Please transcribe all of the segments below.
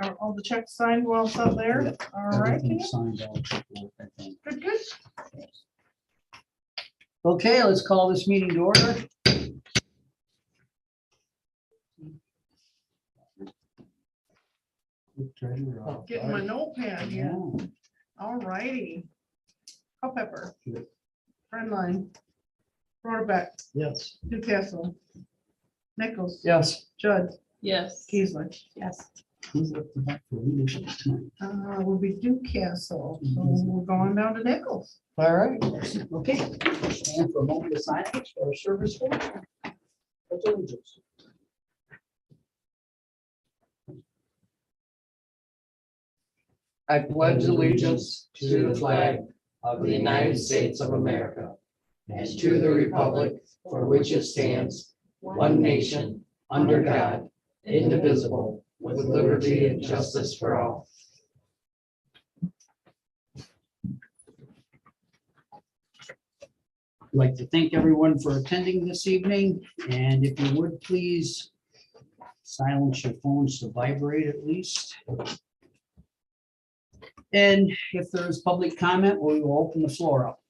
Are all the checks signed while it's up there? All right. Everything signed, all paperwork, I think. Good, good. Okay, let's call this meeting to order. Getting my notepad here. Yeah. All righty. Culpepper. Good. Friendline. Rohrbach. Yes. Newcastle. Nichols. Yes. Judd. Yes. Kiesler. Yes. Who's up to bat for leadership tonight? Will be Newcastle. So we're going down to Nichols. All right, okay. And for a moment of silence for our service. Pledge allegiance. I pledge allegiance to the flag of the United States of America and to the republic for which it stands, one nation, under God, indivisible, with liberty and justice for all. I'd like to thank everyone for attending this evening, and if you would please silence your phones to vibrate at least. And if there is public comment, we will open the floor up.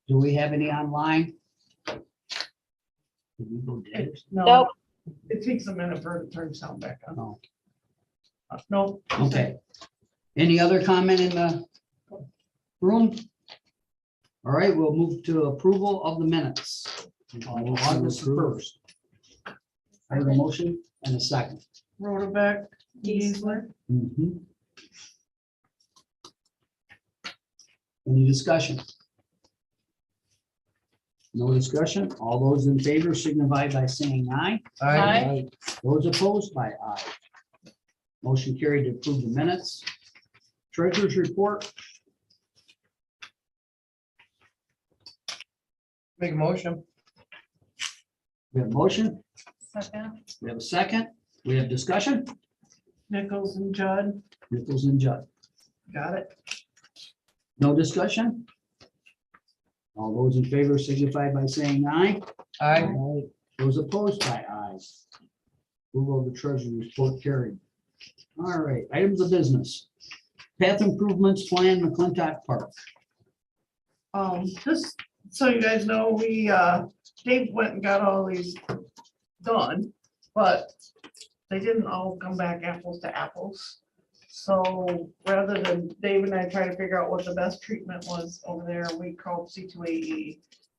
Do we have any online? Did we go dead? No. It takes a minute for it to turn sound back on. No. No. Okay. Any other comment in the room? All right, we'll move to approval of the minutes. On August 1st. I have a motion and a second. Rohrbach. Kiesler. Mhm. Any discussion? No discussion? All those in favor signify by saying aye. Aye. Those opposed by aye. Motion carried to approve the minutes. Treasurer's report. Make a motion. We have a motion. Second. We have a second. We have discussion. Nichols and Judd. Nichols and Judd. Got it. No discussion? All those in favor signify by saying aye. Aye. Those opposed by aye. Approval of the treasurer's report carried. All right, items of business. Path improvements plan McClintock Park. Just so you guys know, we, Dave went and got all these done, but they didn't all come back apples to apples. So rather than Dave and I try to figure out what the best treatment was over there, we called C2AE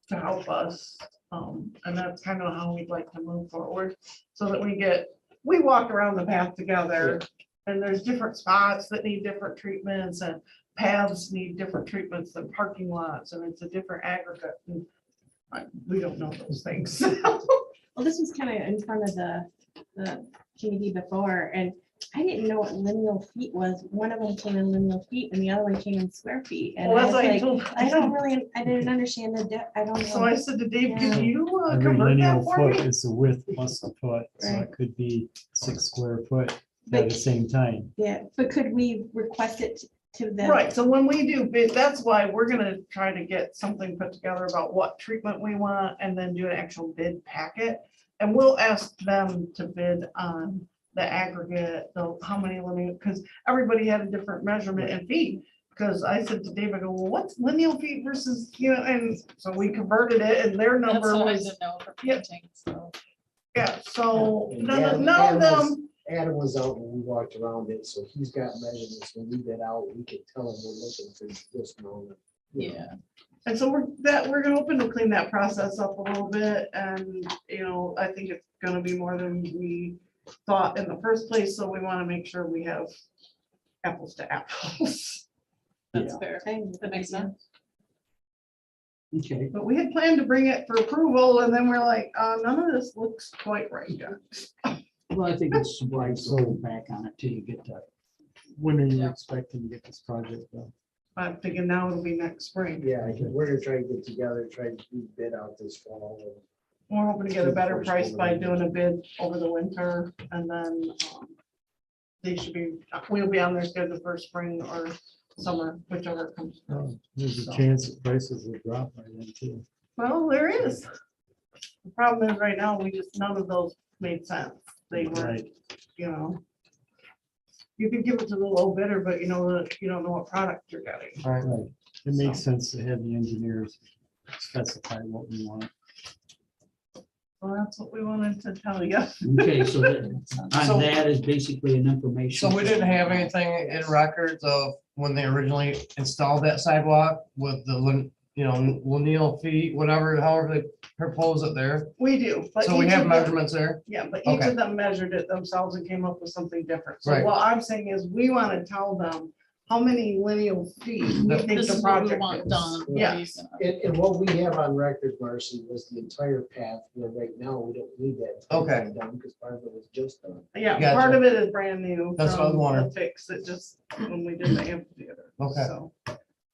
to help us. And that's kind of how we'd like to move forward, so that we walk around the path together, and there's different spots that need different treatments, and paths need different treatments than parking lots, and it's a different aggregate. And we don't know those things. Well, this was kind of in front of the committee before, and I didn't know what lineal feet was. One of them came in lineal feet and the other one came in square feet. And Well, I that's was why I like, told- I didn't understand I don't So know. I said to Dave, Yeah. can you Every convert lineal that for foot me? is the width plus the foot, so Right. it could be 6 square foot at But- the same time. Yeah, but could we request it to them? Right, so when we do bid, that's why we're gonna try to get something put together about what treatment we want, and then do an actual bid packet. And we'll ask them to bid on the aggregate, how many lineal, because everybody had a different measurement in feet. Because I said to Dave, I go, well, what's lineal feet versus, and so we converted it, and their number That's what I was, didn't know for yeah. painting, so. yeah, so And none of Adam was- them. Adam was out when we walked around it, so he's got measurements. When we get out, we can tell him we're looking for this moment. Yeah. And so we're gonna open to clean that process up a little bit, and, I think it's gonna be more than we thought in the first place, so we wanna make sure we have apples to apples. That's fair. That makes sense. Okay, But we had planned to bring it for approval, and then we're like, none of this looks quite right yet. well, I think it's wise to hold back on it till you get to. When are you Yeah. expecting to get this project done? I'm thinking now it'll be next spring. Yeah, we're gonna try to get together, try to do bid out this fall. We're hoping to get a better price by doing a bid over the winter, and then we'll be on their schedule for spring or summer, whichever comes Oh, first. There's So. a chance that prices will drop by then too. Well, there is. The problem is right now, none of those made sense. they weren't, Right, you know. You could give it to the low bidder, but you know, that you don't know what product you're getting. Right. right. It makes sense to have the engineers specify what we want. Well, that's what we wanted to tell you. Okay, so that, So- on that is basically an information. So we didn't have anything in records of when they originally installed that sidewalk with the, lineal feet, whatever, however they propose it there. We do, but. So we each have of them- measurements there. Yeah, but each Okay. of them measured it themselves and came up with something different. So Right. what I'm saying is, we want to tell them how many lineal feet we think This the is what we project want is. done. Yeah. And what we have on record, Marcy, was the entire path, where right now, we don't need that. Okay. Done, because part of it was just done. Yeah, Gotcha. part of it is brand new. That's what I was from wondering. the Fix it just when we did the amphitheater. Okay. So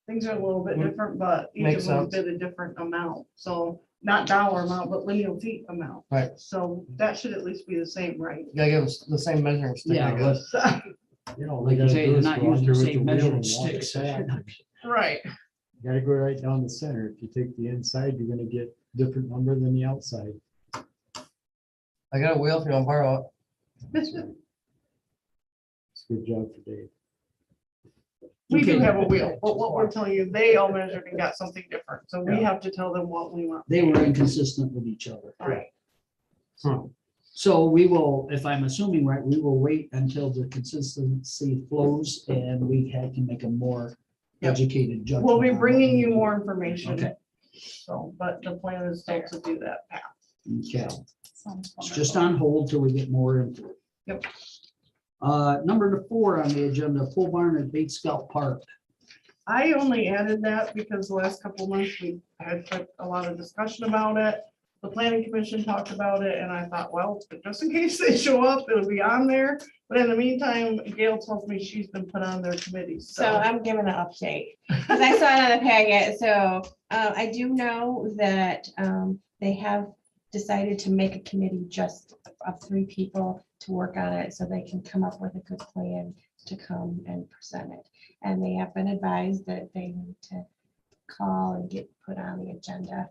things are a little bit Mm, different, but each makes of them sense. bid a different amount. So not dollar amount, but lineal feet amount. Right. So that should at least be the same, right? Gotta give us the same measuring stick, Yeah, I guess. You know, Like you say, they're not using the same measuring sticks. sticks. Right. You gotta go right down the center. If you take the inside, you're gonna get different number than the outside. I got a wheel if you want to borrow It's a good job for Dave. We do Okay. have a wheel, but what we're telling you, they all measured and got something different. So we Yeah. have to tell them what we want. They were inconsistent with each other. Right. So we will, if I'm assuming right, we will wait until the consistency flows and we had to make a more Yep. educated judgment. We'll be on what bringing we you do. more information. Okay. So, but the plan is still to do that path. Okay, Sounds it's just wonderful. on hold till we get more info. Yep. Number 4 on the agenda, pole barn at Bait Scout Park. I only added that because the last couple of months we had like a lot of discussion about it. The planning commission talked about it and I thought, well, just in case they show up, it'll be on there. But in the meantime, Gail tells me she's been put on their committee, So so. I'm giving an update, because I saw it on the packet, so I do know that they have decided to make a committee just of 3 people to work on it, so they can come up with a good plan to come and present it. And they have been advised that they need to call and get put on the agenda,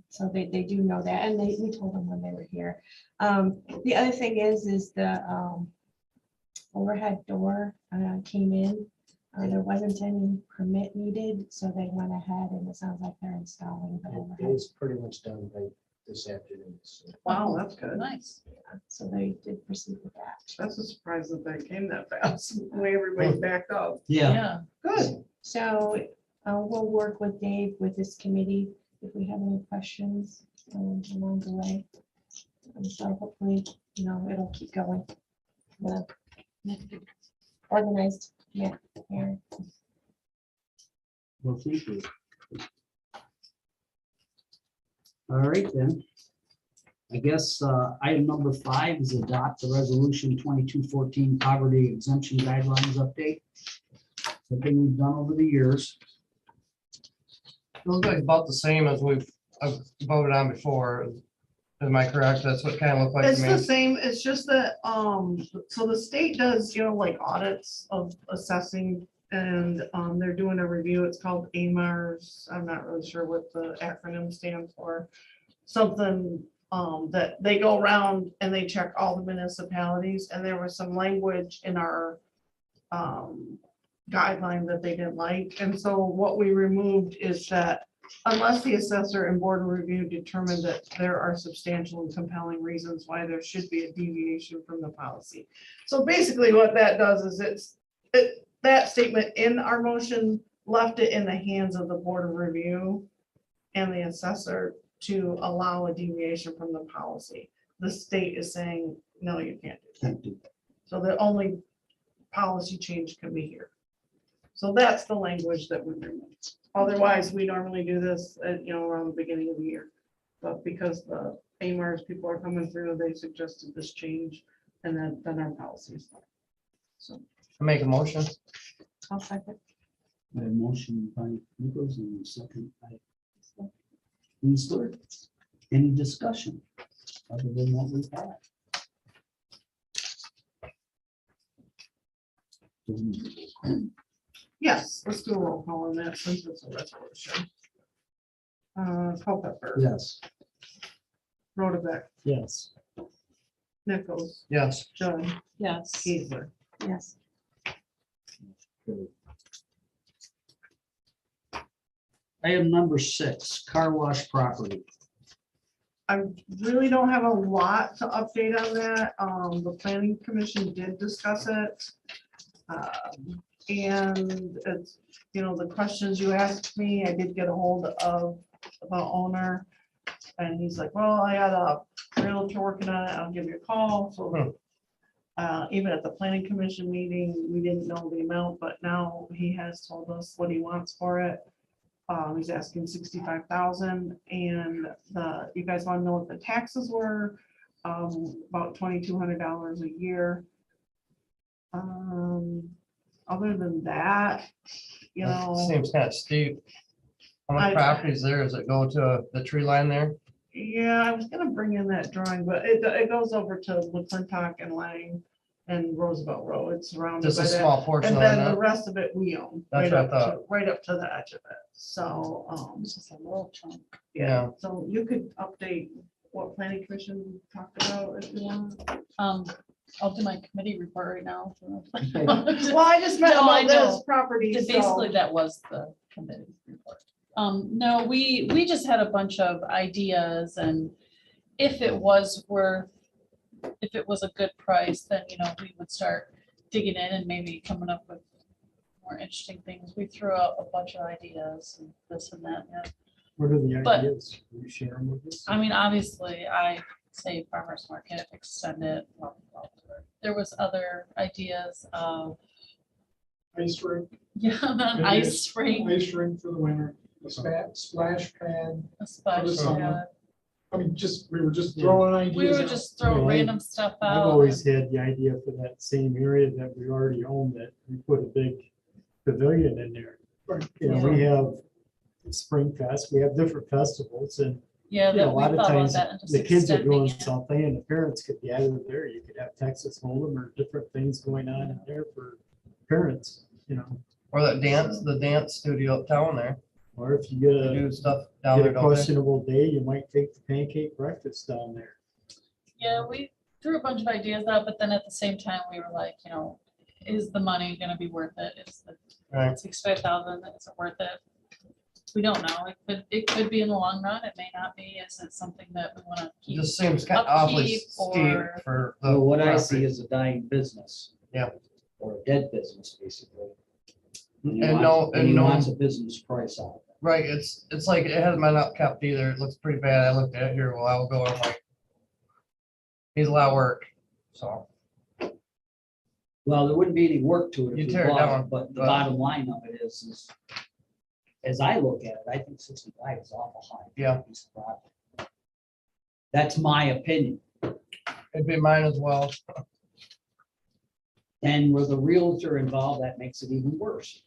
so they do know that, and we told them when they were here. The other thing is the overhead door came in. There wasn't any permit needed, so they went ahead and it sounds like they're installing the It overhead. is pretty much done by this afternoon. So. Wow, that's good. Nice. So they did proceed with that. That's a surprise that they came that fast, the way everybody backed up. Yeah, Yeah. Good. So we'll work with Dave with this committee if we have any questions along the way. And so hopefully, it'll keep going. Yeah. Organized, yeah. well, thank you. All right, then. I guess item number 5 is adopt the resolution 2214 poverty exemption guidelines update. Something we've done over the years. Looks like about the same as we've voted on before. Am I correct? That's what kind of looked like It's to the me. same, it's just that, so the state does, like audits of assessing and, they're doing a review. It's called AMARS. I'm not really sure what the acronym stands for. Something, that they go around and they check all the municipalities, and there was some language in our, guideline that they didn't like. And so what we removed is that unless the assessor and board of review determine that there are substantial and compelling reasons why there should be a deviation from the policy. So basically what that does is that statement in our motion left it in the hands of the board of review and the assessor to allow a deviation from the policy. The state is saying, no, you can't do that. So the only policy change can be here. So that's the language that we removed. Otherwise, we normally do this, around the beginning of the year. But because the AMARS people are coming through, they suggested this change and then our policies. So Make a motion. I'll second. A motion by Nichols and a second by Kinsler. Any discussion other than what we've had? yes, let's do a roll call on that since it's a resolution. Culpepper, Yes. Rotobeck, Yes, Nichols, Yes. Judd, Yes. Geisler. Yes. Item number 6, car wash property. I really don't have a lot to update on that. The planning commission did discuss it. And it's, you know, the questions you asked me, I did get a hold of the owner. And he's like, well, I got a realtor working on it. I'll give you a call. So even at the planning commission meeting, we didn't know the amount, but now he has told us what he wants for it. He's asking 65,000, and you guys want to know what the taxes were? About $2,200 a year. Other than that, you know, Seems kind of steep. How I- much properties there? Does it go to the tree line there? yeah, I was gonna bring in that drawing, but it goes over to McClintock and Lang and Roosevelt Road. It's surrounded Just by a that. small portion And of then the that? rest of it we own. That's right what I up to- Right up to the edge of it. So, It's just a little chunk. yeah, so you could update what planning commission talked about if you want. I'll do my committee report right now. Well, I just meant No, I about this know. property, so. Basically, that was the committee report. No, we just had a bunch of ideas, and if it was a good price, then, you know, we would start digging in and maybe coming up with more interesting things. We threw out a bunch of ideas and this and that, yeah. What are the But- ideas? Will you share them with us? I mean, obviously, I say farmer's market, extend it. Blah, blah, blah. There was other ideas of, Ice rink, yeah, an Maybe ice rink, ice rink for the winter, a splash pad. a splash summer. pad. I mean, we were just throwing ideas. We were out. just throwing Yeah, random stuff I've out. always had the idea for that same area that we already own, that we put a big pavilion in there. Right. You know, we have Spring Fest, we have different festivals, and Yeah, you know, that a we lot of thought about times that and just the kids are extending doing it. something and the parents could be either there. You could have Texas Hold'em or different things going on in there for parents, you know. Or the dance studio uptown there? Or if you get They a, do stuff down get there, a don't they? questionable day, you might take the pancake breakfast down there. Yeah, we threw a bunch of ideas out, but then at the same time, we were like, you know, is the money gonna be worth it? Is the Right. 65,000, is it worth it? We don't know. It could be in the long run. It may not be. Is it something that we wanna It keep? just seems kind of awfully Upkeep steep or- for the. Well, what I property. see is a dying business. Yeah. Or a dead business, basically. he And wants- no, he and no, wants a business price out of it. right, it's like, it hasn't been up kept either. It looks pretty bad. I looked at it here a while ago. I'm like, needs a lot of work, so. Well, there wouldn't be any work to it You if we tear it bought down, it, but the but- bottom line of it is, as I look at it, I think 65 is awful high. for a Yeah. piece of property. That's my opinion. It'd be mine as well. And with a realtor involved, that makes it even worse.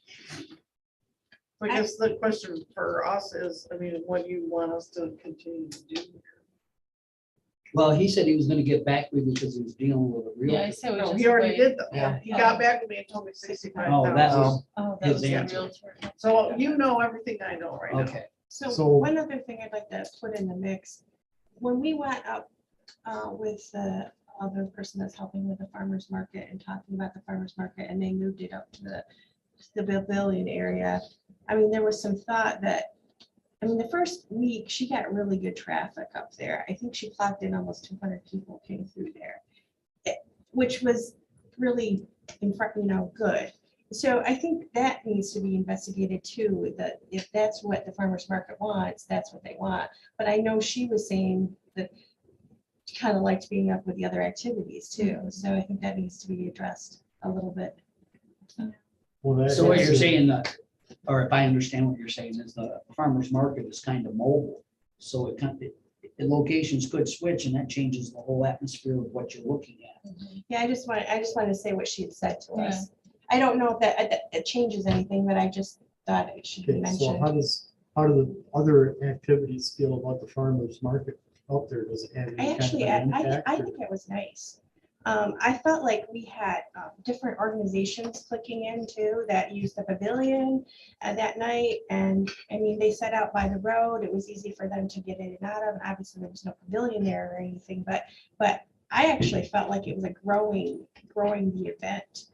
I guess the question for us is, I mean, what do you want us to continue to do? Well, he said he was gonna get back with me because he was dealing with a Yeah, I realtor. say we No, just he already wait. did though. Yeah. He got back with me and told me 65,000. Oh, that was, Oh, that his was the answer. realtor. So you know everything I know right now. okay. So So- one other thing I'd like to put in the mix, when we went up with the other person that's helping with the farmer's market and talking about the farmer's market, and they moved it up to the pavilion area, I mean, there was some thought that, I mean, the first week, she got really good traffic up there. I think she clocked in almost 200 people came through there, which was really, good. So I think that needs to be investigated too, that if that's what the farmer's market wants, that's what they want. But I know she was saying that she kind of liked being up with the other activities too. So I think that needs to be addressed a little bit. Well, that So what has you're to- saying, that, or if I understand what you're saying, is the farmer's market is kind of mobile. So it kind of, the locations could switch and that changes the whole atmosphere of what you're looking at. Yeah, I just want to say what she had said to us. I don't know if that it changes anything, but I just thought it should be Okay, so mentioned. how do the other activities feel about the farmer's market out there? Does it have any kind of Actually, an I impact? or- think it was nice. I felt like we had different organizations clicking in too that used the pavilion that night. And I mean, they set out by the road. It was easy for them to get in and out of. And obviously there was no pavilion there or anything, but I actually felt like it was a growing the event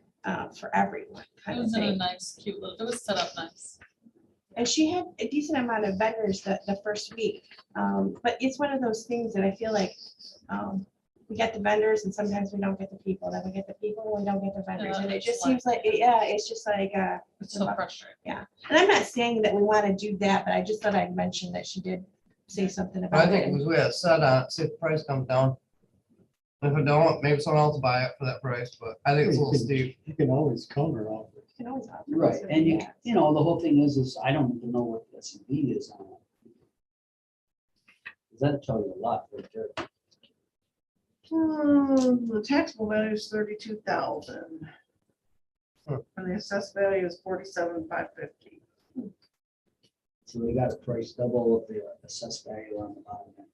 for everyone It kind of was in a thing. nice, cute little, it was set up nice. And she had a decent amount of vendors the first week. But it's one of those things that I feel like we get the vendors and sometimes we don't get the people, then we get the people and we don't get the vendors. And it just seems like, yeah, it's just like, It's so frustrating. and I'm not saying that we want to do that, but I just thought I'd mention that she did say something I about think it. it was, we had set on, it, see if the price comes down. If it don't, maybe someone else will buy it for that price, but I think it's a little steep. You can always counter offer. You can always offer Right, this or and you, that. you know, the whole thing is I don't even know what the S and P is on it. That'll tell you a lot right there. The taxable value is 32,000. And the assessed value is 47,550. So they got a price double of the assessed value on the bottom end.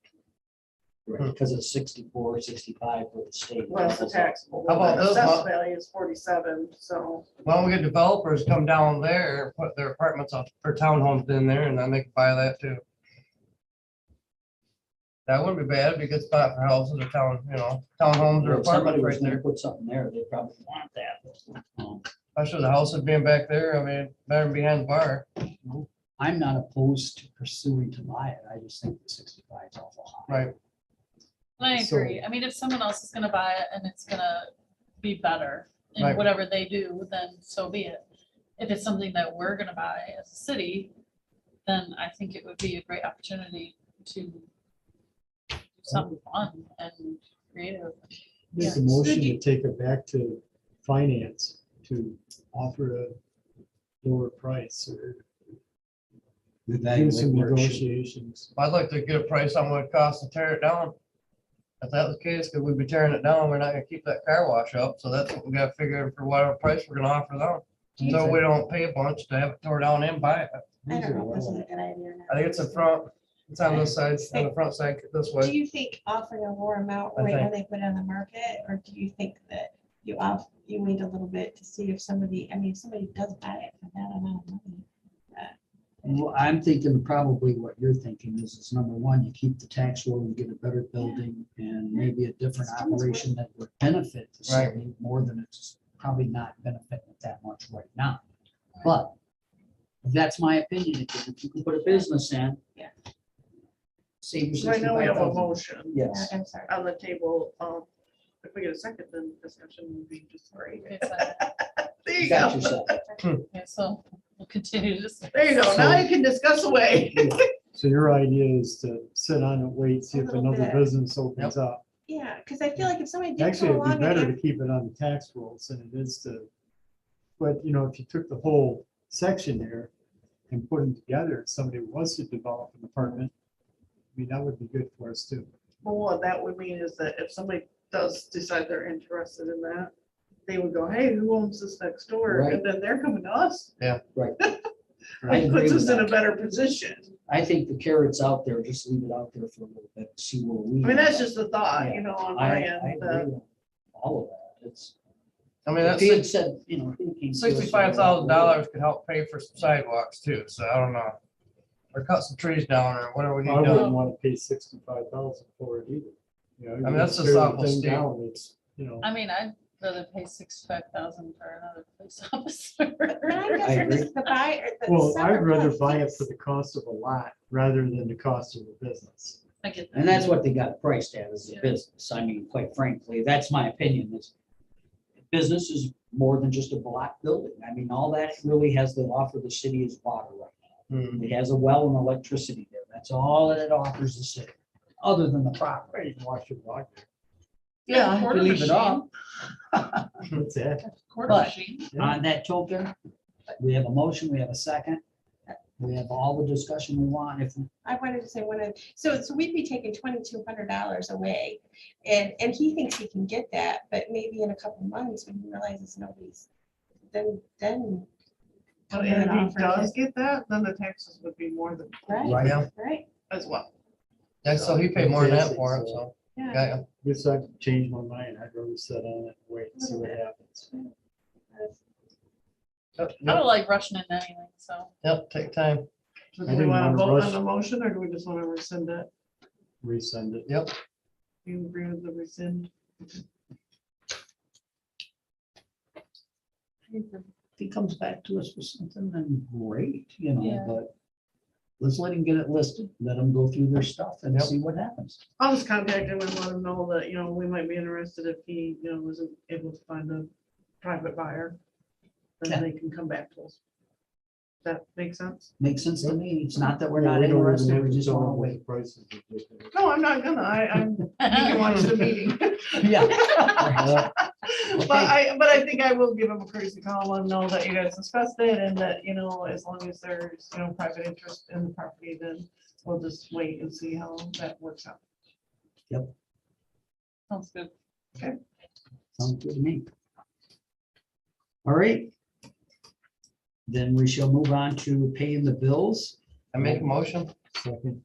Right, because it's 64, 65 for the state. Well, it's the taxable. How about The this assessed one? value is 47, so. Why don't we get developers come down there, put their apartments up, or townhomes in there, and then they can buy that too. That wouldn't be bad, because spot for houses or town, you know, townhomes or If somebody apartments was right gonna there. put something there, they probably want that. Especially the houses being back there, I mean, better than behind the bar. I'm not opposed to pursuing to buy it. I just think the 65 is awful high. Right. And I So- agree. I mean, if someone else is gonna buy it and it's gonna be better Right. in whatever they do, then so be it. If it's something that we're gonna buy as a city, then I think it would be a great opportunity to do something fun and creative. Make a Yeah. motion to take it back to finance to offer a lower price or do some Evaluate where it should be. negotiations. I'd like to get a price on what it costs to tear it down. If that was the case, because we'd be tearing it down, we're not gonna keep that car wash up, so that's what we gotta figure for whatever price we're gonna offer them. So we don't pay a bunch to have it tore down and buy it. I don't know if this is a good idea or not. I think it's in front, it's on this side, on the front side this Do way. you think offering a lower amount I right when think- they put it on the market, or do you think that you wait a little bit to see if somebody, I mean, if somebody does buy it for that amount of money? Well, I'm thinking probably what you're thinking is number one, you keep the tax roll and get a better building and maybe a different It's too much work. operation that would benefit the Right. city more than it's probably not benefiting it that much right now. But that's my opinion. If you can put a business in. Yeah. Save your So I know we have a 65,000. motion Yes. I'm sorry. on the table. If we get a second, then discussion would be just great. Okay, so- There you Got go. yourself. okay, so we'll continue to just. There you go. Now you can discuss away. So your idea is to sit on and wait, see A if little another bit. business opens up. Yeah, because I feel like if somebody did Actually, come it'd be along better and to keep it on the tax rolls than it is to, but you know, if you took the whole section there and put them together, and somebody wants to develop an apartment, I mean, that would be good for us too. Well, what that would mean is that if somebody does decide they're interested in that, they would go, hey, who owns this next door? Right. And then they're coming to us. I It agree puts with us in a that. better position. I think the carrot's out there, just leave it out there for a little bit, see where we. I mean, that's just a thought, Yeah. you know, on I my I end. agree with all of that. It's. I mean, If that's he had said, you know. he came to us with $65,000 could help pay for some sidewalks too, so I don't know. Or cut some trees down or whatever we I need done. wouldn't want to pay 65,000 for it either. You know, I mean, that's you just tear the awful thing steep. down, it's, you know. I mean, I'd rather pay 65,000 for another police officer. But I guess I if it's agree. the buyer. the Well, seller I'd rather plus buy it six. for the cost of a lot rather than the cost of the business. I get that. And that's what they got priced at as a Yeah. business. I mean, quite frankly, that's my opinion is business is more than just a block building. I mean, all that really has to offer the city is water right now. Hmm. It has a well and electricity there. That's all that it offers the city, other than the property. Right, you can wash your dog there. Yeah, if you Quarter leave it machine. up. That's it. Quarter But- machine. On that token, we have a motion, we have a second. We have all the discussion we want. If, I wanted to say so we'd be taking $2,200 away, and he thinks he can get that, but maybe in a couple months when he realizes nobody's, then. But come in and if he offer does it. get that, then the taxes would be more than Right, Right. Yeah, right, as well. yeah, so he paid more than that for it, so. yeah. Yeah, Guess I changed my mind. I'd rather sit on it and wait and see what happens. Yep, I don't like rushing into anything, so. Yep, take time. So I do we didn't want to wanna vote rush. on the motion or do we just want to rescind it? Resend it. Yep, You agree with the rescind? If he comes back to us with something, then great, you know, Yeah. but let's let him get it listed, let him go through their stuff and see what happens. I'll just contact him and let him know that, you know, we might be interested if he, you know, wasn't able to find a private buyer. Yeah. Then they can come back to us. That makes sense? Makes sense to me. It's not that we're Yeah, not we don't even interested, have we to just tell wanna them what wait. the prices are ridiculous. No, I'm not gonna, I'm, you can watch the meeting. Yeah. But I think I will give him a courtesy call and know that you guys discussed it and that, you know, as long as there's, you know, private interest in the property, then we'll just wait and see how that works out. Sounds good. Sounds good to me. All right. Then we shall move on to paying the bills. I make a motion. Second,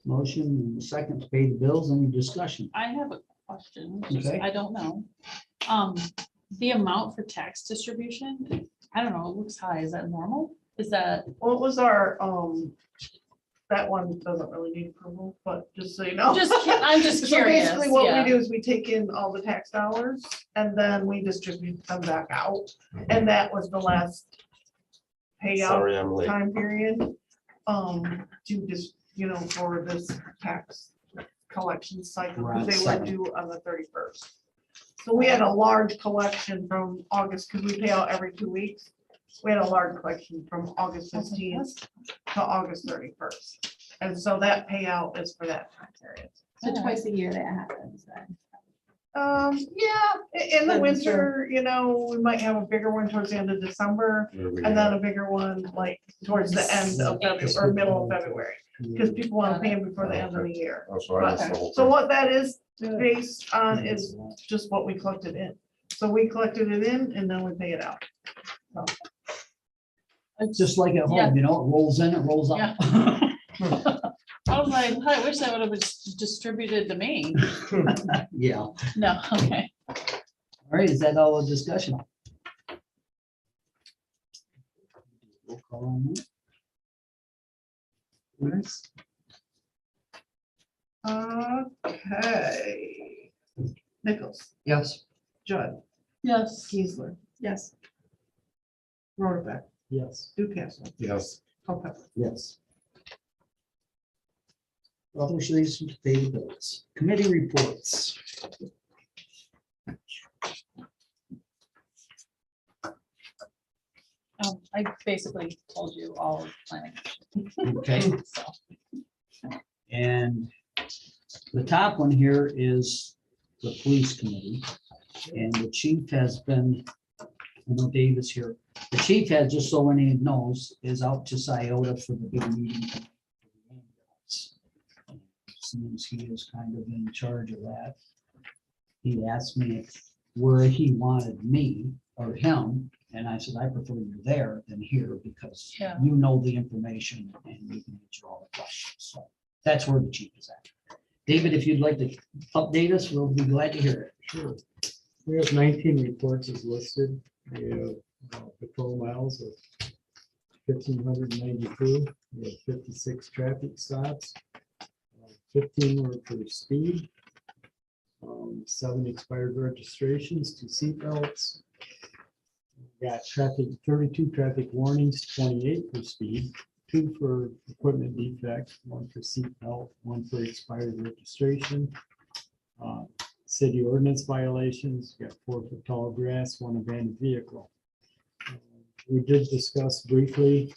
Motion and second to pay the bills. Any discussion? I have a question, just- Okay. I don't know. The amount for tax distribution, I don't know, it looks high, is that normal? Is that, What was our, that one doesn't really need approval, but just so you know. I'm just So curious, basically what yeah. we do is we take in all the tax dollars and then we distribute them back out. And that was the last payout Sorry, I'm late. time period. To just, you know, for this tax collection cycle, because they were Right. due on the 31st. So we had a large collection from August, because we pay out every 2 weeks. We had a large collection from August 15th to August 31st. And so that payout is for that time period. So twice a year that happens then. Yeah, in the Then winter, you know, we might have a bigger one towards the end of December and then a bigger one like towards the end of February or middle of February. Because people want to pay them before the end of the year. Oh, so I missed the whole So thing. what that is based on is just what we collected in. So we collected it in and then we pay it out. It's just like at Yeah. home, you know, it rolls in, it rolls out. I was like, I wish that would have been distributed to me. Yeah. All No, okay. right, is that all the discussion? Roll call on that. Please. Okay. Nichols, Yes. Judd, Yes. Geisler, Yes. Rotovich, yes. Dukenzel, Yes, Culpepper. Yes. Authorization to pay the bills. Committee reports. I basically told you all of planning. Okay, So, and the top one here is the police committee. And the chief has been, I know Dave is here. The chief has, just so anyone knows, is out to Scioto for the big meeting. Since he is kind of in charge of that. He asked me where he wanted me or him, and I said, I prefer you there than here because Yeah. you know the information and you can answer all the questions. So that's where the chief is at. David, if you'd like to update us, we'll be glad to hear it. Sure. We have 19 reports as listed. We have patrol miles of 1,592. We have 56 traffic stops. 15 were for speed. 7 expired registrations, 2 seatbelts. We got 32 traffic warnings, 28 for speed, 2 for equipment defect, 1 for seatbelt, 1 for expired registration. City ordinance violations, we got 4 for tall grass, 1 abandoned vehicle. We did discuss briefly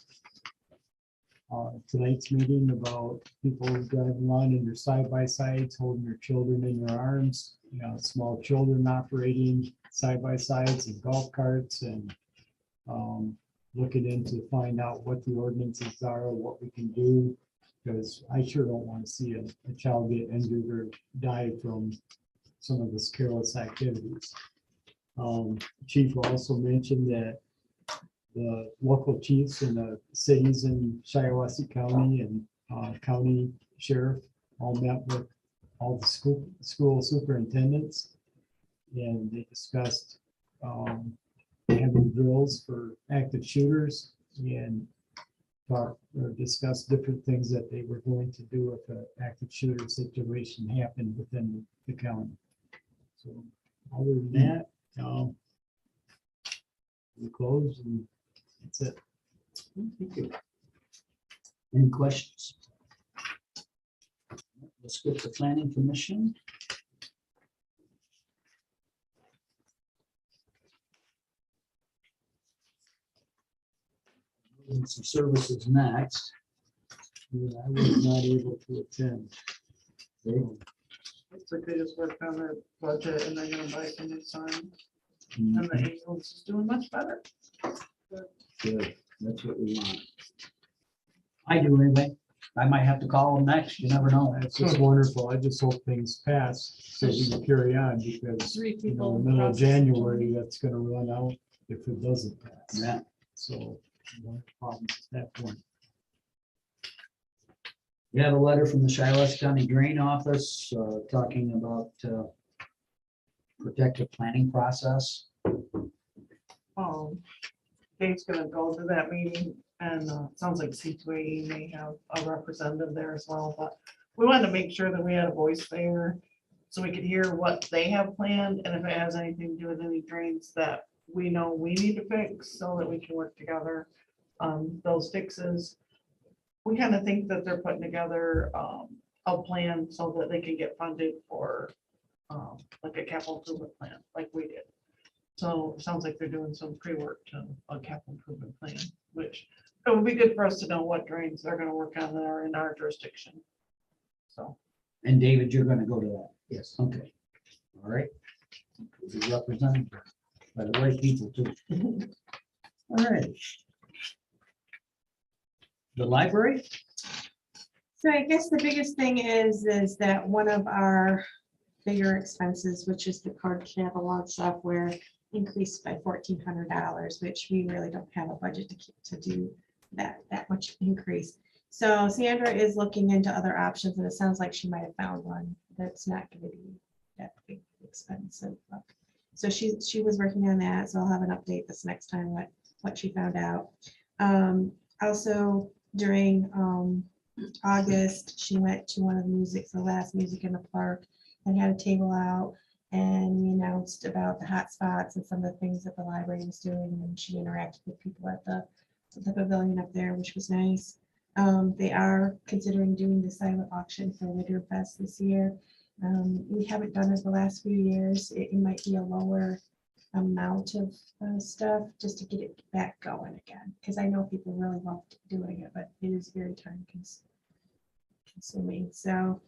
tonight's meeting about people driving around in their side-by-sides, holding their children in their arms, you know, small children operating side-by-sides and golf carts and looking into find out what the ordinances are, what we can do, because I sure don't want to see a child get injured or die from some of this careless activities. Chief also mentioned that the local chiefs in the cities in Shiawassee County and county sheriff all met with all the school superintendents. And they discussed having drills for active shooters and discussed different things that they were going to do if an active shooter situation happened within the county. So other than that, we close and that's it. Thank you. Any questions? Let's get the planning commission. Emergency services next. Yeah, I was not able to attend. Looks like they just worked on their budget and they're gonna buy some new signs. And the ambulance is doing much better. Good, that's what we want. I do anyway. I might have to call them next, you never know. That's just wonderful. I just hope things pass so we can carry on because, Three you know, people. middle of processing. January, that's gonna run out if it doesn't pass. Yeah. So, no problems at that point. We have a letter from the Shiawassee County Drain Office talking about protective planning process. Dave's gonna go to that meeting and it sounds like C2A may have a representative there as well, but we wanted to make sure that we had a voice there so we could hear what they have planned and if it has anything to do with any drains that we know we need to fix so that we can work together on those fixes. We kind of think that they're putting together a plan so that they can get funded for like a capital improvement plan like we did. So it sounds like they're doing some pre-work to a capital improvement plan, which it would be good for us to know what drains they're gonna work on that are in our jurisdiction. So, And David, you're gonna go to that? Yes. Okay. All right. Be represented by the right people too. All right. The library? So I guess the biggest thing is that one of our bigger expenses, which is the card catalog software, increased by $1,400, which we really don't have a budget to do that much increase. So Sandra is looking into other options, and it sounds like she might have found one that's not going to be that big expensive. So she was working on that, so I'll have an update this next time what she found out. Also during August, she went to one of the last music in the park, and had a table out, and we announced about the hot spots and some of the things that the library was doing, and she interacted with people at the pavilion up there, which was nice. They are considering doing the silent auction for Winter Fest this year. We haven't done it the last few years. It might be a lower amount of stuff just to get it back going again, because I know people really love doing it, but it is very time consuming. So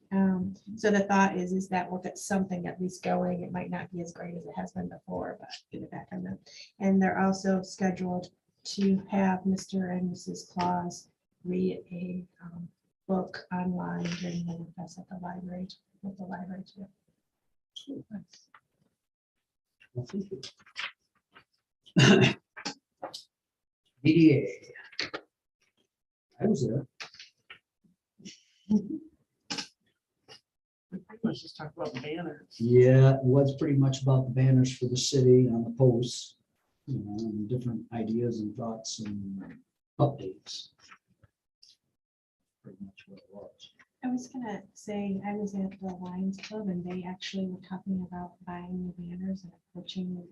so the thought is that we'll get something at least going. It might not be as great as it has been before, but get it back on them. And they're also scheduled to have Mr. and Mrs. Claus read a book online during the fest at the library with the library too. Well, thank you. BDA. I was there. we pretty much just talked about the banners. Yeah, it was pretty much about the banners for the city on the posts, you know, and different ideas and thoughts and updates. Pretty much what it was. I was gonna say, I was at the Lions Club and they actually were talking about buying the banners and approaching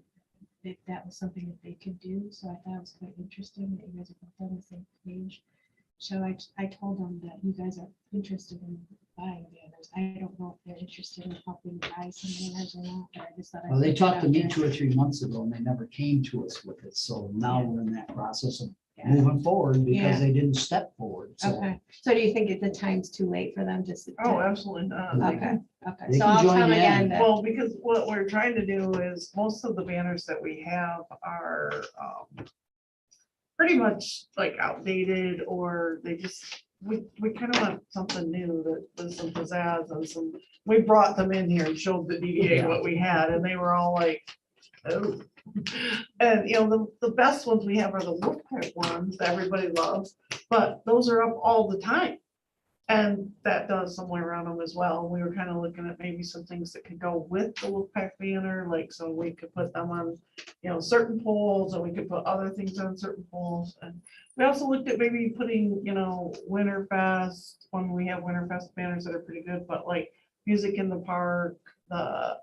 if that was something that they could do. So I thought it was quite interesting that you guys are both on the same page. So I told them that you guys are interested in buying banners. I don't know if they're interested in helping buy some banners or not, but I just thought. Well, they I'd talked to put it me out 2 or 3 months ago and they never came to us with it. So now Yeah. we're in that process of there. moving forward because Yeah. they didn't step forward. So Okay, so do you think the time's too late for them to? Oh, absolutely not. They Okay, can- okay, They so can I'll join come in. again. then. Well, because what we're trying to do is most of the banners that we have are pretty much like outdated or they just, we kind of want something new that with some pizzazz and some, we brought them in here and showed the DDA what we had and they were all like, oh. And you know, the best ones we have are the Wolfpack ones that everybody loves, but those are up all the time. And that does somewhere around them as well. We were kind of looking at maybe some things that could go with the Wolfpack banner, like so we could put them on, you know, certain poles, and we could put other things on certain poles. And we also looked at maybe putting, you know, Winterfest, when we have Winterfest banners that are pretty good, but like music in the park, the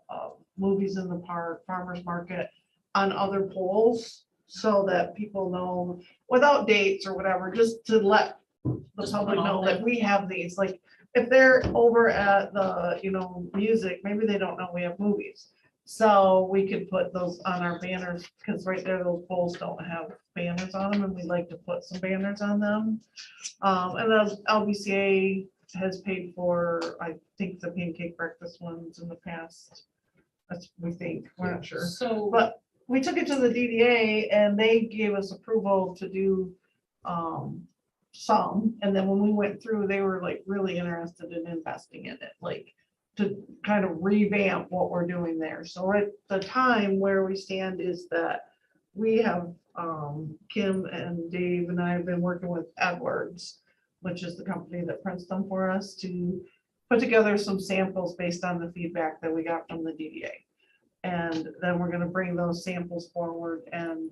movies in the park, farmer's market on other poles so that people know without dates or whatever, just to let the Just public put know on that there. we have these, like, if they're over at the, music, maybe they don't know we have movies. So we could put those on our banners, because right there, those poles don't have banners on them, and we'd like to put some banners on them. And then LBCA has paid for, I think, the pancake breakfast ones in the past. That's, we think, we're not sure. So, But we took it to the DDA and they gave us approval to do some. And then when we went through, they were like really interested in investing in it, like to kind of revamp what we're doing there. So at the time where we stand is that we have Kim and Dave and I have been working with Edwards, which is the company that prints them for us, to put together some samples based on the feedback that we got from the DDA. And then we're gonna bring those samples forward and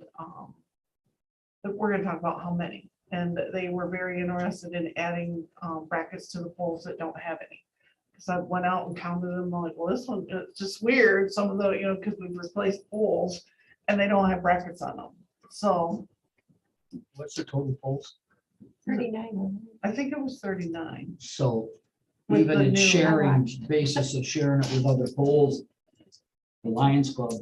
we're gonna talk about how many. And they were very interested in adding brackets to the poles that don't have any. So I went out and counted them, I'm like, well, this one, it's just weird, some of the, because we've replaced poles and they don't have brackets on them. So What's the total poles? 39. I think it was 39. So With even the in new sharing watch. basis of sharing it with other polls, the Lions Club,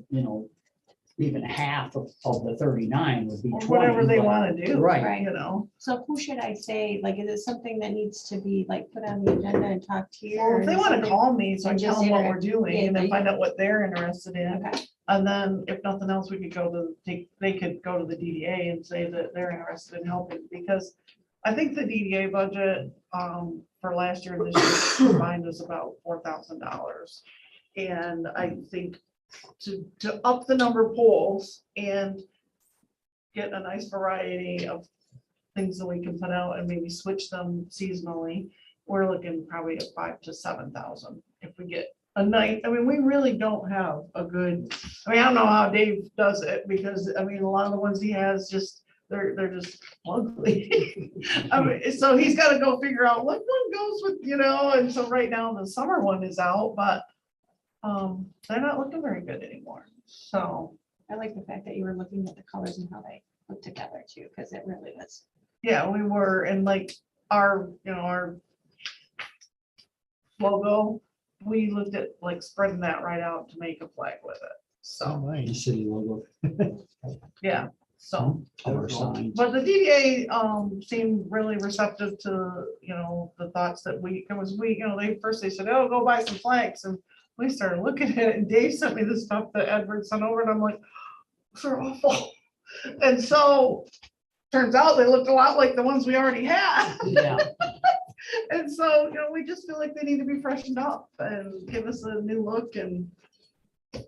even half of the 39 would be Or 20. whatever they but- want to do. Right. So who should I say, like, is it something that needs to be like put on the agenda and talk to you? Well, or if they is it want to something- call me, so I and tell just them what we're interact- doing yeah, and then they- find out what they're interested in. Okay, And then if nothing else, we could go to, they could go to the DDA and say that they're interested in helping, because I think the DDA budget for last year and this year combined was about $4,000. And I think to up the number of polls and get a nice variety of things that we can put out and maybe switch them seasonally, we're looking probably at 5,000 to 7,000 if we get a night. I mean, we really don't have a good, I don't know how Dave does it, because a lot of the ones he has just, they're just ugly. So he's got to go figure out what one goes with, and so right now the summer one is out, but they're not looking very good anymore. So, I like the fact that you were looking at the colors and how they look together too, because it really was. yeah, we were, and like our logo, we looked at like spreading that right out to make a flag with it. Oh, So, The nice. city logo yeah, so. of our signs. But the DDA seemed really receptive to, the thoughts that they said, oh, go buy some flags. And we started looking at it and Dave sent me the stuff that Edward sent over and I'm like, they're awful. And so turns out they looked a lot like the ones we already had. Yeah, And so, we just feel like they need to be freshened up and give us a new look, and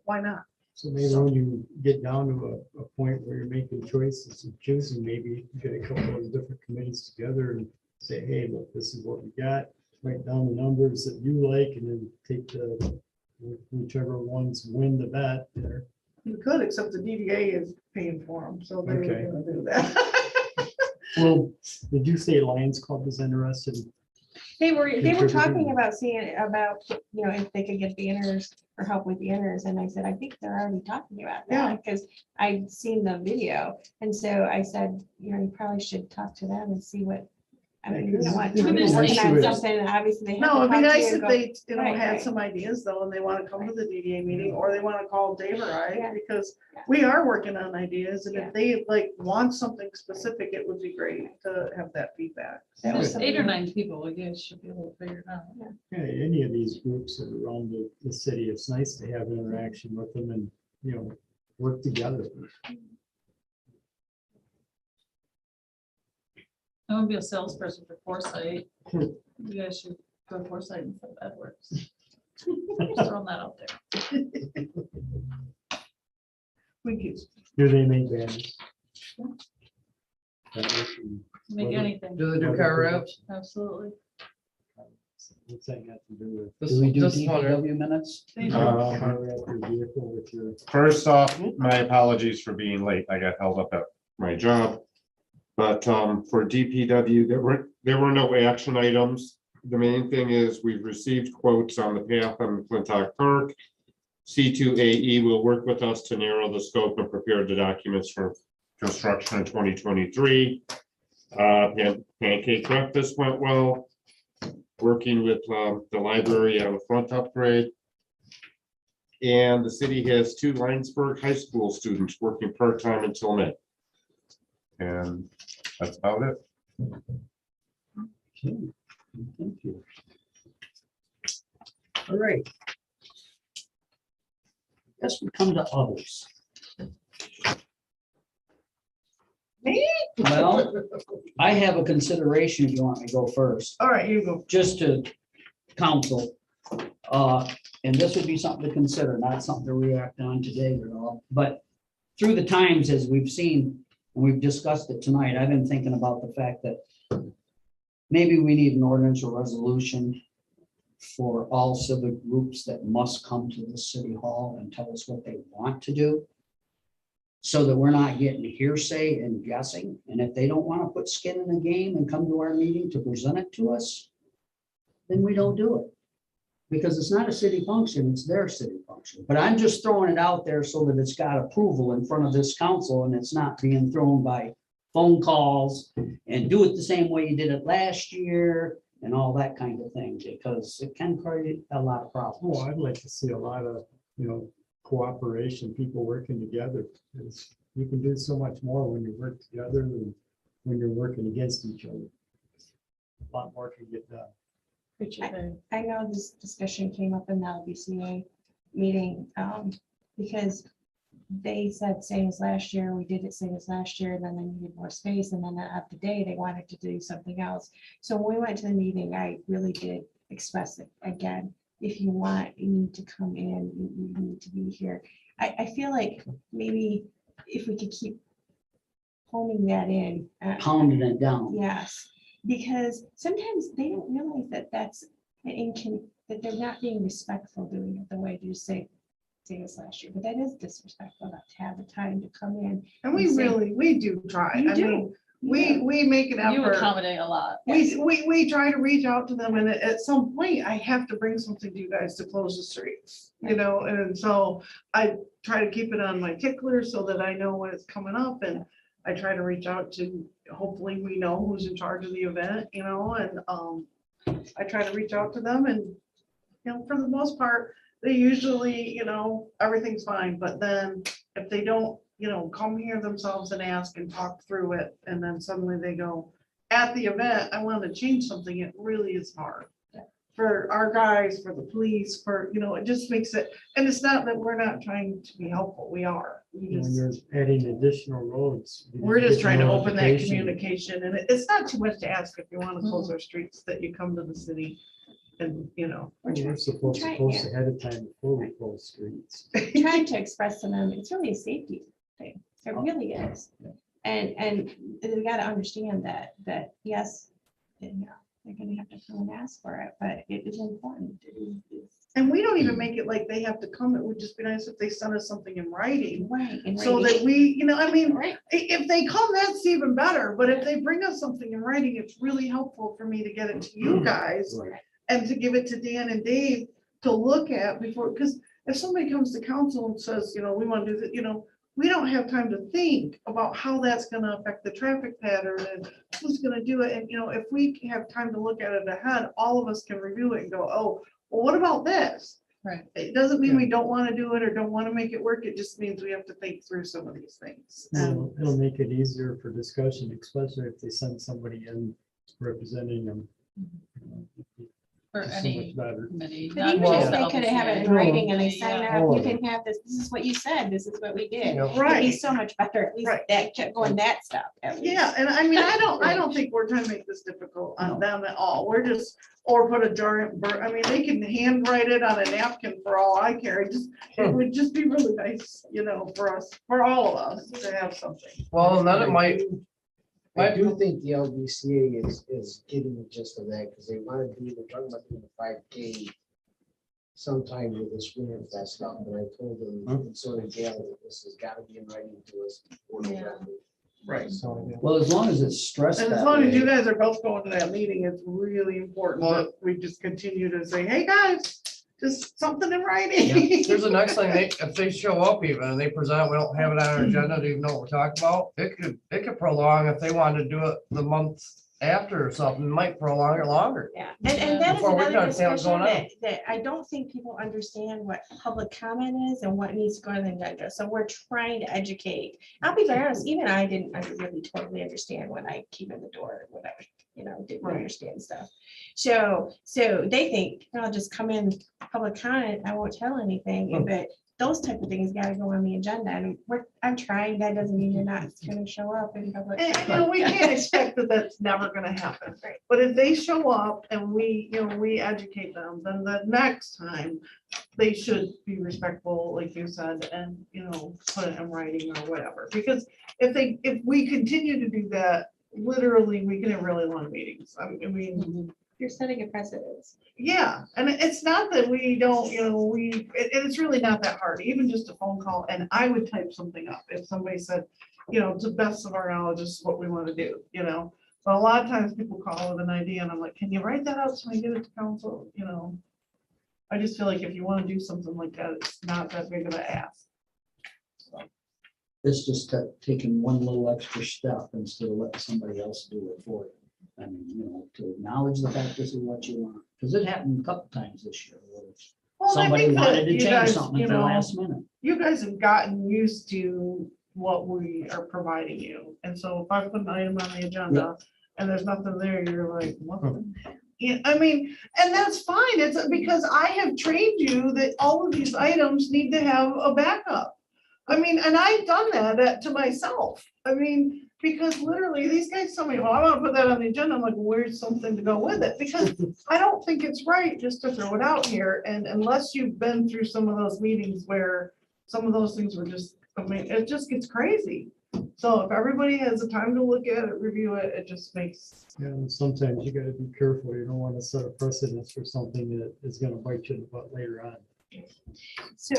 why not? So maybe when you get down to a point where you're making choices and choosing, maybe get a couple of different committees together and say, hey, look, this is what we got. Write down the numbers that you like and then take whichever ones win the bet there. You could, except the DDA is paying for them, so they're Okay. gonna do that. Well, did you say Lions Club is interested? They were Contributing. talking about seeing about, if they could get banners or help with banners. And I said, I think they're already talking about Yeah. that because I'd seen the video. And so I said, you probably should talk to them and see what, I mean, you don't want it'd to be be working nice on to- something, obviously they have No, to it'd be talk to you nice and if go, they, Right, had right. some ideas though, and they want to come to the DDA meeting, or they want to call Dave or I, Yeah. because Yeah. we are working on ideas, and Yeah. if they want something specific, it would be great to have that feedback. That was there's something 8 or that- 9 people, you guys should be able to figure it out. Yeah, any of these groups that are around the city, it's nice to have interaction with them and, work together. I'm gonna be a salesperson for Foresight. You guys should go Foresight instead of Edwards. Just throwing that out there. We could, Do they make banners? Make anything, Do they do car wraps? absolutely. What's that got to do with? Just- do we do just wondering. DPW minutes? Car wrap your vehicle with your. First off, my apologies for being late. I got held up at my job. But for DPW, there were no action items. The main thing is we've received quotes on the path on McClintock Park C2AE will work with us to narrow the scope and prepare the documents for construction in 2023. Pancake breakfast went well. Working with the library on a front upgrade. And the city has 2 Linesburg High School students working part-time until May. And that's about it. Okay, thank you. All right. Guess we come to others. Me? Well, I have a consideration if you want me to go first, All right, you go. just to council. And this would be something to consider, not something to react on today at all. But through the times, as we've seen, and we've discussed it tonight, I've been thinking about the fact that maybe we need an ordinance or resolution for all civic groups that must come to the city hall and tell us what they want to do. So that we're not getting hearsay and guessing. And if they don't want to put skin in the game and come to our meeting to present it to us, then we don't do it. Because it's not a city function, it's their city function. But I'm just throwing it out there so that it's got approval in front of this council and it's not being thrown by phone calls and do it the same way you did it last year and all that kind of thing, because it can create a lot of Well, problems. I'd like to see a lot of, cooperation, people working together. You can do so much more when you work together than when you're working against each other. A lot more can get done. I know this discussion came up in the LBCA meeting, because they said same as last year, we did it same as last year, and then they needed more space, and then up the day, they wanted to do something else. So when we went to the meeting, I really did express it again. If you want, you need to come in, you need to be here. I feel like maybe if we could keep honing that in. Pounding it down. Yes, because sometimes they don't realize that that's that they're not being respectful doing it the way you say this last year, but that is disrespectful not to have the time to come in. And we do try. You I do. mean, we make an You effort. accommodate a lot. We try to reach out to them, and at some point I have to bring something to you guys to close the streets, and so I try to keep it on my tickler so that I know when it's coming up, and I try to reach out to, hopefully we know who's in charge of the event, and I try to reach out to them, and for the most part, they usually, everything's fine, but then if they don't, come here themselves and ask and talk through it, and then suddenly they go, at the event, I want to change something, it really is hard. For our guys, for the police, it just makes it, and it's not that we're not trying to be helpful, we are. When you're adding additional roads. you We're get just trying to open that notification. communication, and it's not too much to ask if you want to close our streets, that you come to the city and, We're supposed to post ahead of time before we close streets. Trying to express to them, it's really a safety thing. It really is. And they gotta understand that yes, they're gonna have to come and ask for it, but it is important. And we don't even make it like they have to come, it would just be nice if they sent us something in writing. Right. and So right- that we, Right. if they come, that's even better, but if they bring us something in writing, it's really helpful for me to get it to you guys. Right. And to give it to Dan and Dave to look at before, because if somebody comes to council and says, we want to do that, we don't have time to think about how that's gonna affect the traffic pattern and who's gonna do it. And, if we have time to look at it ahead, all of us can review it and go, oh, well, what about this? Right. It doesn't mean we don't want to do it or don't want to make it work. It just means we have to think through some of these things. And It'll make it easier for discussion, especially if they send somebody in representing them. For It's so any much better. committee. But not even just if the they could have it in LBCA. writing and they sign Yeah. up, you can have this is what you said, this is what we did. It'd be Right. so much better, at least Right. that kept going that step. at least. yeah, and I mean, I don't think we're trying to make this difficult on them at all. We're just, or put a giant, they can handwrite it on a napkin for all I care. It would just be really nice, for us, for all of us to have something. Well, none of my, I do think the LBCA is getting the gist of that, because they wanted to, they're talking about doing a 5K sometime with this winter fest stuff, and I told them, and so did Gail, that this has got to be in writing to us before November. Right. So, Well, as long as it's stressed And as that long as you way. guys are both going to that meeting, it's really important that we just continue to say, hey, guys, just something in writing. Here's the next thing, if they show up even and they present, we don't have it on our agenda to even know what we're talking about, it could prolong if they wanted to do it the month after or something, it might prolong it longer. Yeah, and that is Before we another understand what's discussion going on. that I don't think people understand what public comment is and what needs to go on the agenda. So we're trying to educate. I'll be very honest, even I didn't really totally understand when I came in the door, when I, didn't Right. understand stuff. So they think, I'll just come in public comment, I won't tell anything, but those type of things gotta go on the agenda, and I'm trying, that doesn't mean you're not gonna show up in public. And we can't expect that that's never gonna happen. Right. But if they show up and we educate them, then the next time they should be respectful, like you said, and, put it in writing or whatever. Because if we continue to do that, literally, we can have really long meetings. I mean, You're setting a precedence. yeah, and it's not that we don't, it's really not that hard, even just a phone call, and I would type something up if somebody said, to the best of our knowledge, this is what we want to do, But a lot of times people call with an idea and I'm like, can you write that out so I get it to council, I just feel like if you want to do something like that, it's not that big of an ask. It's just taking one little extra step instead of letting somebody else do it for you. I mean, to acknowledge the fact this is what you want, because it happened a couple times this year. Where Well, and I somebody think that wanted to you change guys, something at the last minute. You guys have gotten used to what we are providing you. And so if I put an item on the agenda and there's nothing there, you're like, what? Yeah, I mean, and that's fine. It's because I have trained you that all of these items need to have a backup. I mean, and I've done that to myself. I mean, because literally these guys tell me, well, I want to put that on the agenda. I'm like, where's something to go with it? Because I don't think it's right just to throw it out here. And unless you've been through some of those meetings where some of those things were just, I mean, it just gets crazy. So if everybody has the time to look at it, review it, it just makes. Yeah, and sometimes you gotta be careful. You don't want to set a precedence for something that is gonna bite you in the butt later on. So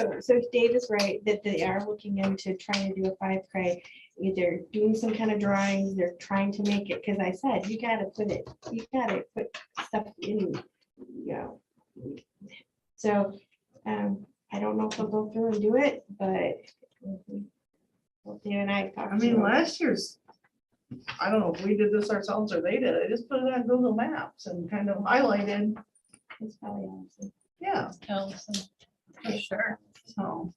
Dave is right, that they are looking into trying to do a 5K. They're doing some kind of drawings, they're trying to make it, because I said, you gotta put stuff in, So, I don't know if they'll go through and do it, but Dave and I talked. I mean, to- last year's, I don't know if we did this ourselves or they did, I just put it on Google Maps and kind of highlighted, It's probably awesome. yeah, Allison, for sure. so.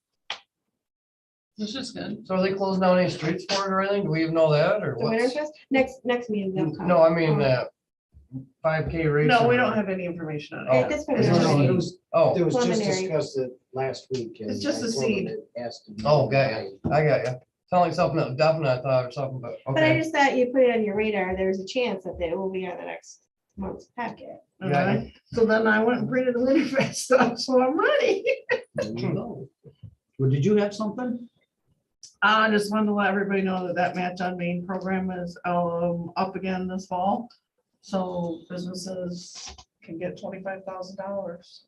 Which is good. So are they closing down any streets for it or anything? Do we even know that or The what? Winter Fest, next meeting they'll come. No, I mean, 5K race. No, we or- don't have any information on At it. this point, It's we just don't a know. seed. Oh, It was just Preliminary. discussed it last week. and It's just I a told them seed. it has to be oh, got by- you. I got you. Sound like something that definite I thought or something, but But I okay. just thought you put it on your radar, there's a chance that it will be on the next month's packet. Alright, so then I went and printed the Winterfest stuff, so I'm ready. There you go. Well, did you have something? I just wanted to let everybody know that Match on Main program is up again this fall. So businesses can get $25,000.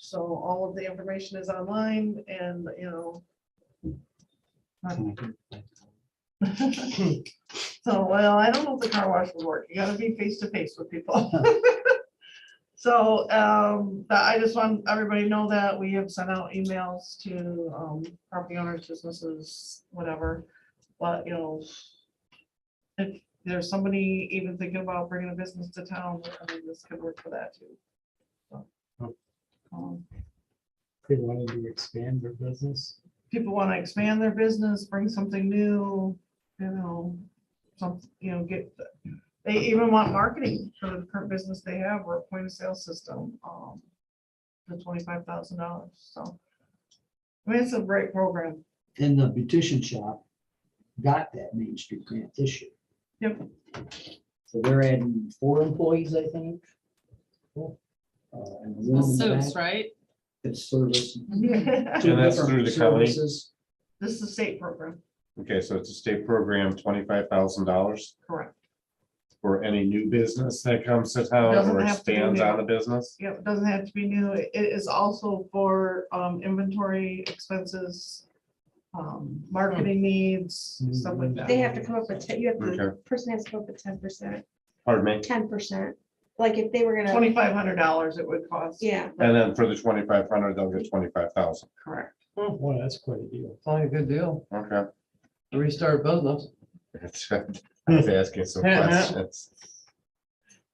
So all of the information is online and, so, well, I don't know if the car wash will work. You gotta be face to face with people. So, I just want everybody to know that we have sent out emails to, property owners, businesses, whatever. But, if there's somebody even thinking about bringing a business to town, I mean, this could work for that too. So, They wanted to expand their business. people want to expand their business, bring something new, they even want marketing for the current business they have or a point of sale system, for $25,000. So, I mean, it's a great program. And the beautician shop got that Main Street grant this year. Yep. So they're adding 4 employees, I think. And a room The in the suits, back. right? It's service. This Two And that's different through the county? services. is a state program, Okay, so it's a state program, $25,000 correct. for any new business that comes to town Doesn't or have to be expands new. on the business. Yep, it doesn't have to be new. It is also for inventory expenses, marketing needs, stuff like that. They have to come up with, you have, the Okay. person has to come up with 10%, Pardon me? 10%. like if they were gonna, $2,500 it would cost. yeah, And then for the 2,500, they'll get 25,000. Correct. Well, that's quite a deal. It's only a good deal. Okay. Restart business. I was asking some questions.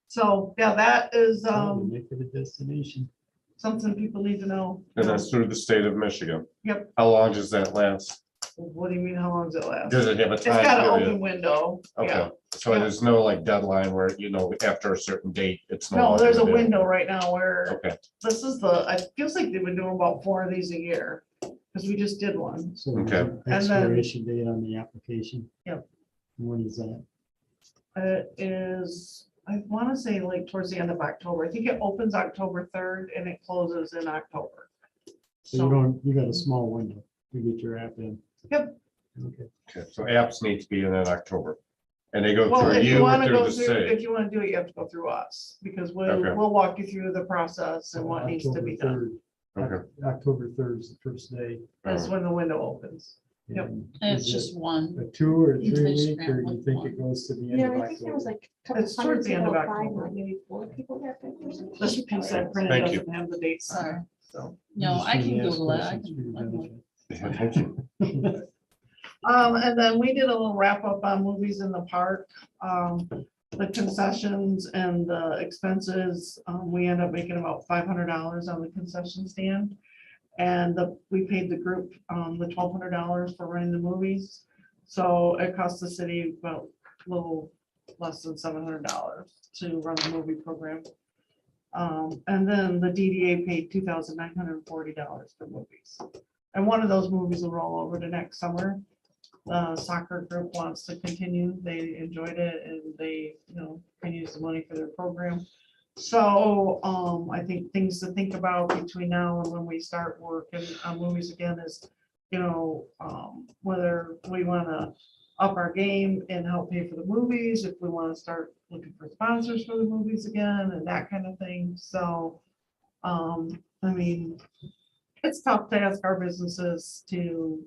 So, yeah, that is, Make it a destination. something people need to know. And that's through the state of Michigan. Yep. How long does that last? What do you mean, how long does it last? Does it have a It's got time an open period? window, yeah. Okay, so there's no like deadline where, after a certain date, it's no. No, longer there's a available. window right now where Okay, this is it feels like they've been doing about 4 of these a year, because we just did one. So there's Okay. an And then- expiration date on the application. Yep. When is that? It is, I want to say like towards the end of October. I think it opens October 3rd and it closes in October. So you got a small window to get your app in. Yep. Okay. okay, so apps need to be in October. And they go Well, through if you you or want to through go the through, state? if you want to do it, you have to go through us, because Okay. we'll walk you through the process and So what needs to be done. Okay. October 3rd is the first day. That's when the window opens. Yep. And And it's is just it one. a 2 or 3 English week, or do you grant think one. it goes to the end yeah, of I think there was October? like. a couple It's towards the end of hundred people October. applied, maybe 4 people got that person. This piece I printed Thank you. doesn't have the dates on Sorry. it, so. No, Just I when can you ask Google it. I questions for your can look. benefit. Yeah, thank you. And then we did a little wrap up on movies in the park. The concessions and the expenses, we end up making about $500 on the concession stand. And we paid the group, the $1,200 for running the movies. So it cost the city about a little less than $700 to run the movie program. And then the DDA paid $2,940 for movies. And one of those movies will roll over to next summer. The soccer group wants to continue. They enjoyed it and they, can use the money for their program. So, I think things to think about between now and when we start working on movies again is, whether we want to up our game and help pay for the movies, if we want to start looking for sponsors for the movies again and that kind of thing. So, I mean, it's tough to ask our businesses to,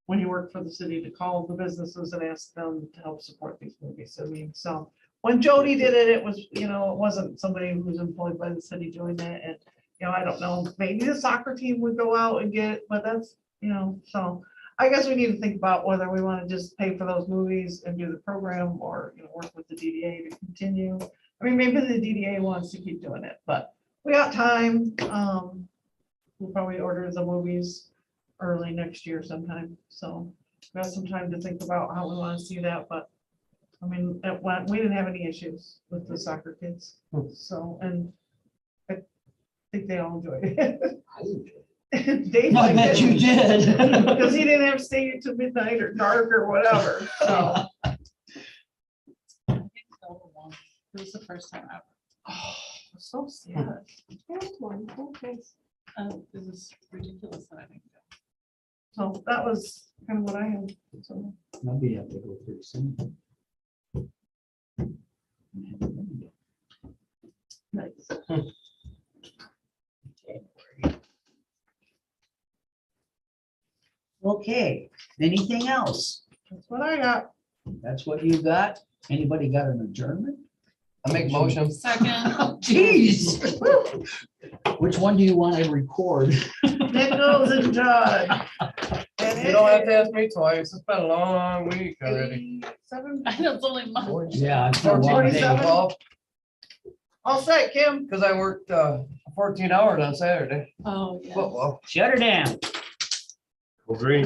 when you work for the city, to call the businesses and ask them to help support these movies. I mean, so when Jody did it, it was, it wasn't somebody who was employed by the city doing it. And, I don't know, maybe the soccer team would go out and get, but that's, so I guess we need to think about whether we want to just pay for those movies and do the program or, work with the DDA to continue. I mean, maybe the DDA wants to keep doing it, but we got time. We'll probably order the movies early next year sometime. So we have some time to think about how we want to see that, but I mean, we didn't have any issues with the soccer kids. So, and I think they all enjoyed it. I enjoyed it. Dave I liked bet you it did. because he didn't have to stay to midnight or dark or whatever. So, I think so, one. It was the first time ever. oh, so sad. There's one, okay. It was ridiculous that I didn't go. So that was kind of what I had. So, I'll be able to go pretty soon. nice. Okay, anything else? That's what I got. That's what you got? Anybody got an adjournment? I make motion. Second. Jeez. Which one do you want to record? Nichols and Judd. And You don't have to ask me twice. It's been a long week it already. is 87. I know it's only Monday. Yeah, it's been a long day. 47. Well, All set, Kim. because I worked 14 hours on Saturday. Oh, yeah. Football. Shut her down. Agree.